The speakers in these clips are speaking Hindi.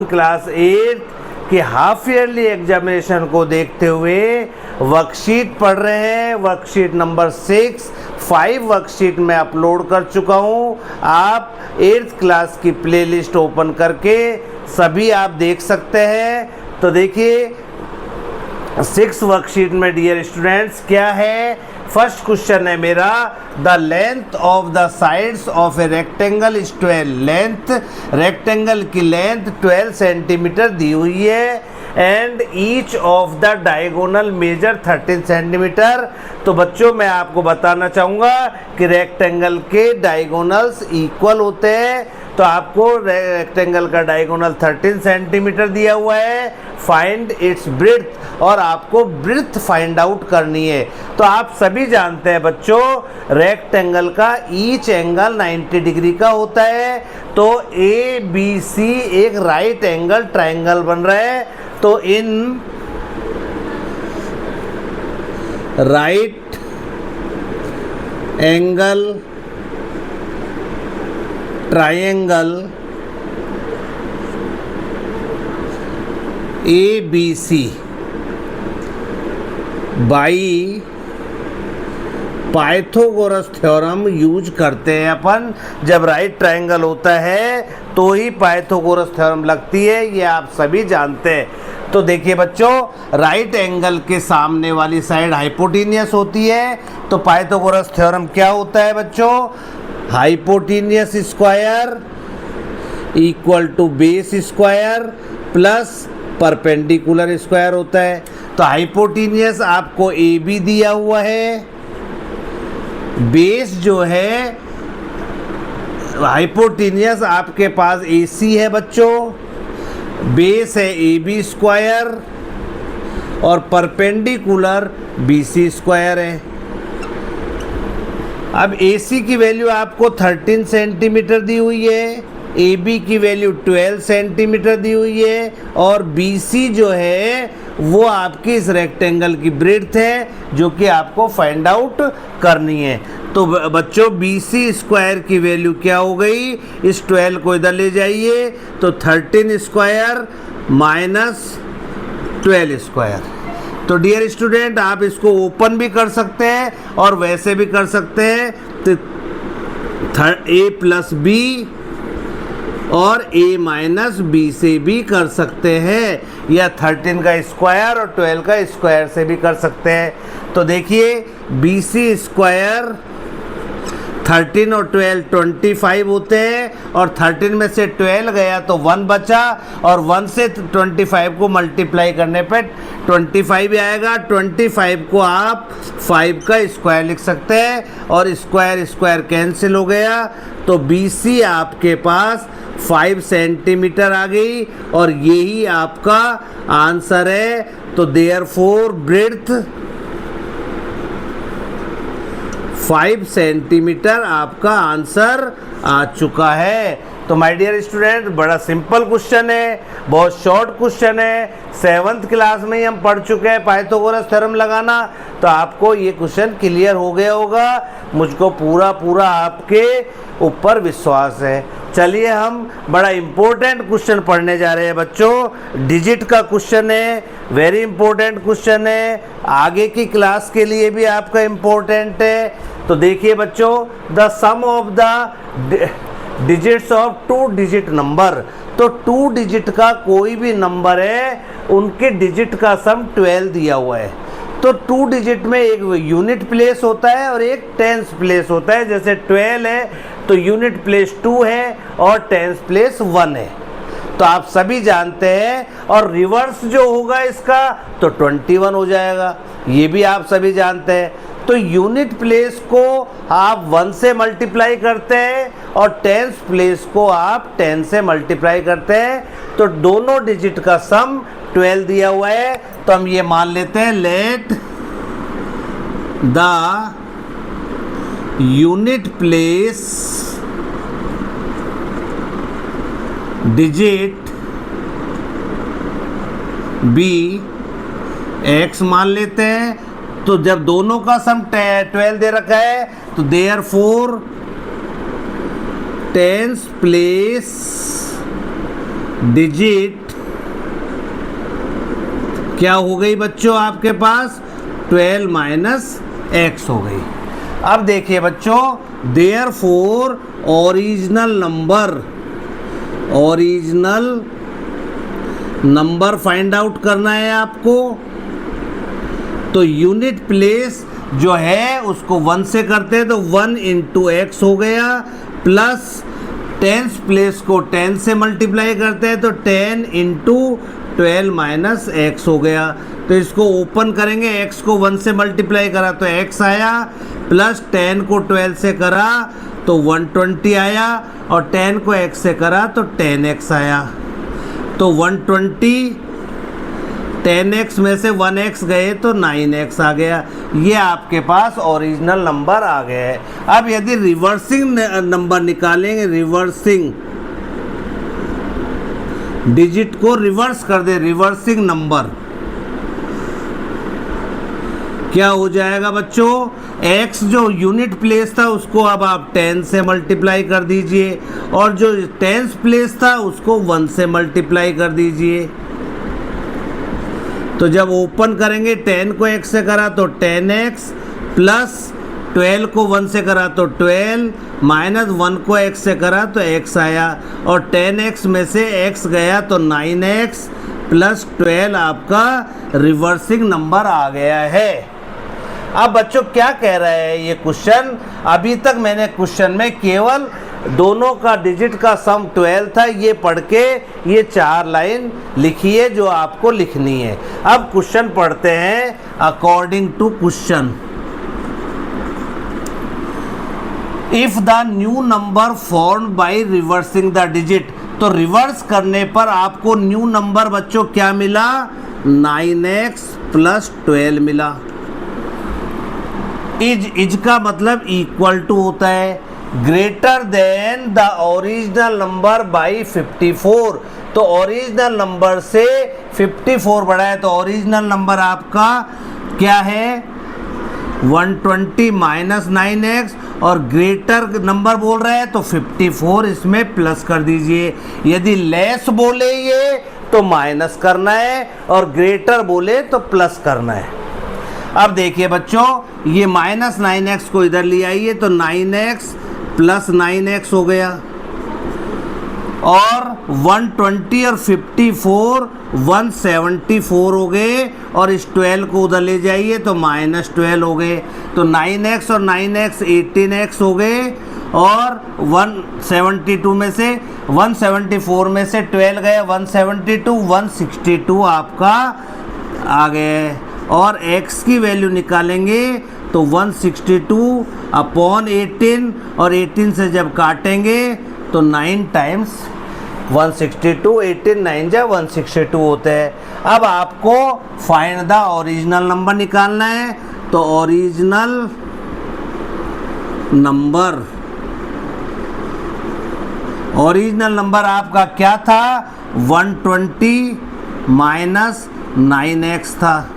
क्लास 8 के हाफ ईयरली एग्जामिनेशन को देखते हुए वर्कशीट पढ़ रहे हैं। वर्कशीट नंबर 6 5 वर्कशीट में अपलोड कर चुका हूं। आप 8th क्लास की प्लेलिस्ट ओपन करके सभी आप देख सकते हैं। तो देखिए 6 वर्कशीट में डियर स्टूडेंट्स क्या है। फर्स्ट क्वेश्चन है मेरा, the length of the sides of a rectangle is 12। Length, rectangle की लेंथ 12 सेंटीमीटर दी हुई है and each of the diagonal measure 13 centimetre. तो बच्चों मैं आपको बताना चाहूँगा कि रेक्टेंगल के डायगोनल्स इक्वल होते हैं। तो आपको रेक्टेंगल का डायगोनल 13 सेंटीमीटर दिया हुआ है। फाइंड इट्स ब्रेड्थ, और आपको ब्रेड्थ फाइंड आउट करनी है। तो आप सभी जानते हैं बच्चों रेक्टेंगल का ईच एंगल 90 डिग्री का होता है। तो ए बी सी एक राइट एंगल ट्रायंगल बन रहा है। तो in right angle triangle A B C by Pythagoras theorem use करते हैं अपन। जब राइट ट्रायंगल होता है तो ही पाइथागोरस थ्योरम लगती है, ये आप सभी जानते हैं। तो देखिए बच्चों राइट एंगल के सामने वाली साइड हाइपोटेनियस होती है। तो पाइथागोरस थ्योरम क्या होता है बच्चों, hypotenuse square equal to base square plus perpendicular square होता है। तो हाइपोटेनियस आपको ए बी दिया हुआ है, बेस जो है हाइपोटेनियस आपके पास ए सी है बच्चों, बेस है ए बी स्क्वायर और परपेंडिकुलर बी सी स्क्वायर है। अब ए सी की वैल्यू आपको 13 सेंटीमीटर दी हुई है, ए बी की वैल्यू 12 सेंटीमीटर दी हुई है और बी सी जो है वो आपकी इस रेक्टेंगल की ब्रेड्थ है जो कि आपको फाइंड आउट करनी है। तो बच्चों बी सी स्क्वायर की वैल्यू क्या हो गई, इस 12 को इधर ले जाइए तो 13 स्क्वायर माइनस 12 स्क्वायर। तो डियर स्टूडेंट आप इसको ओपन भी कर सकते हैं और वैसे भी कर सकते हैं। तो ए प्लस बी और ए माइनस बी से भी कर सकते हैं, या 13 का स्क्वायर और 12 का स्क्वायर से भी कर सकते हैं। तो देखिए बी सी स्क्वायर 13 और 12 25 होते हैं और 13 में से 12 गया तो 1 बचा और 1 से 25 को मल्टीप्लाई करने पे 25 आएगा। 25 को आप 5 का स्क्वायर लिख सकते हैं और स्क्वायर स्क्वायर कैंसिल हो गया। तो बी सी आपके पास 5 सेंटीमीटर आ गई और यही आपका आंसर है। तो देयरफॉर ब्रेड्थ 5 सेंटीमीटर आपका आंसर आ चुका है। तो माय डियर स्टूडेंट बड़ा सिंपल क्वेश्चन है, बहुत शॉर्ट क्वेश्चन है। 7th क्लास में ही हम पढ़ चुके हैं पाइथागोरस थ्योरम लगाना। तो आपको ये क्वेश्चन क्लियर हो गया होगा, मुझको पूरा आपके ऊपर विश्वास है। चलिए हम बड़ा इम्पोर्टेंट क्वेश्चन पढ़ने जा रहे हैं बच्चों। डिजिट का क्वेश्चन है, वेरी इंपॉर्टेंट क्वेश्चन है, आगे की क्लास के लिए भी आपका इम्पोर्टेंट है। तो देखिए बच्चों the sum of the digits of 2 digit number. तो 2 डिजिट का कोई भी नंबर है उनके डिजिट का सम 12 दिया हुआ है। तो 2 डिजिट में एक यूनिट प्लेस होता है और एक टेंस प्लेस होता है। जैसे 12 है तो यूनिट प्लेस 2 है और टेंस प्लेस 1 है। तो आप सभी जानते हैं। और रिवर्स जो होगा इसका तो 21 हो जाएगा, ये भी आप सभी जानते हैं। तो यूनिट प्लेस को आप 1 से मल्टीप्लाई करते हैं और टेंस प्लेस को आप 10 से मल्टीप्लाई करते हैं। तो दोनों डिजिट का सम 12 दिया हुआ है। तो हम ये मान लेते हैं let the unit place digit be x मान लेते हैं। तो जब दोनों का सम 12 दे रखा है तो देयरफॉर टेंस प्लेस डिजिट क्या हो गई बच्चों आपके पास 12 माइनस एक्स हो गई। अब देखिए बच्चों, therefore original number find out करना है आपको। तो यूनिट प्लेस जो है उसको 1 से करते हैं, तो 1 इंटू एक्स हो गया, प्लस टेंस प्लेस को 10 से मल्टीप्लाई करते हैं, तो 10 इंटू 12 माइनस एक्स हो गया। तो इसको ओपन करेंगे, x को 1 से मल्टीप्लाई करा तो x आया, प्लस 10 को 12 से करा तो 120 आया, और 10 को x से करा तो 10x आया। तो 120 10x में से 1x गए तो 9x आ गया। ये आपके पास ओरिजिनल नंबर आ गए हैं। अब यदि रिवर्सिंग नंबर निकालेंगे, रिवर्सिंग डिजिट को रिवर्स कर दे, रिवर्सिंग नंबर क्या हो जाएगा बच्चों, x जो यूनिट प्लेस था उसको अब आप 10 से मल्टीप्लाई कर दीजिए, और जो टेंस प्लेस था उसको 1 से मल्टीप्लाई कर दीजिए। तो जब ओपन करेंगे 10 को x से करा तो 10x, प्लस 12 को 1 से करा तो 12, माइनस 1 को x से करा तो x आया, और 10x में से x गया तो 9x, प्लस 12 आपका रिवर्सिंग नंबर आ गया है। अब बच्चों क्या कह रहा है ये क्वेश्चन, अभी तक मैंने क्वेश्चन में केवल दोनों का डिजिट का सम 12 था, ये पढ़ के ये 4 लाइन लिखी है जो आपको लिखनी है। अब क्वेश्चन पढ़ते हैं according to question. If the new number formed by reversing the digit, तो रिवर्स करने पर आपको न्यू नंबर बच्चों क्या मिला, 9x प्लस 12 मिला। इज का मतलब इक्वल टू होता है, greater than the original number by 54। तो ओरिजिनल नंबर से 54 बड़ा है, तो ओरिजिनल नंबर आपका क्या है 120 माइनस 9x, और ग्रेटर नंबर बोल रहा है तो 54 इसमें प्लस कर दीजिए। यदि लेस बोले ये तो माइनस करना है, और ग्रेटर बोले तो प्लस करना है। अब देखिए बच्चों, ये माइनस 9x को इधर ले आइए तो 9x प्लस 9x हो गया, और 120 और 54 174 हो गए, और इस 12 को उधर ले जाइए तो माइनस 12 हो गए। तो 9x और 9x 18x हो गए, और 172 में से 174 में से 12 गए 162 आपका आ गए। और x की वैल्यू निकालेंगे तो 162 अपॉन 18, और 18 से जब काटेंगे तो 9 टाइम्स 162, 18 9 जा 162 होते हैं। अब आपको फाइंड द ओरिजिनल नंबर निकालना है, तो ओरिजिनल नंबर आपका क्या था, 120 माइनस 9x था।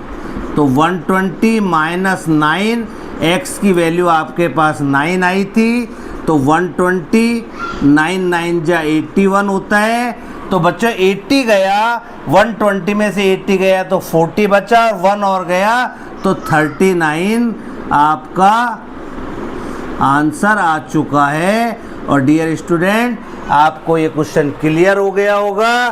तो 120 माइनस 9, x की वैल्यू आपके पास 9 आई थी, तो 120 9 9 जा 81 होता है। तो बच्चों 80 गया, 120 में से 80 गया तो 40 बचा, और 1 और गया तो 39 आपका आंसर आ चुका है। और डियर स्टूडेंट, आपको ये क्वेश्चन क्लियर हो गया होगा।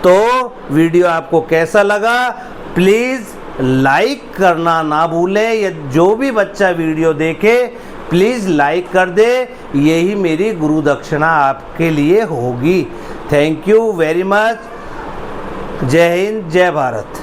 तो वीडियो आपको कैसा लगा प्लीज़ लाइक करना ना भूलें। या जो भी बच्चा वीडियो देखे प्लीज़ लाइक कर दे, यही मेरी गुरु दक्षिणा आपके लिए होगी। Thank you very much. जय हिंद, जय भारत।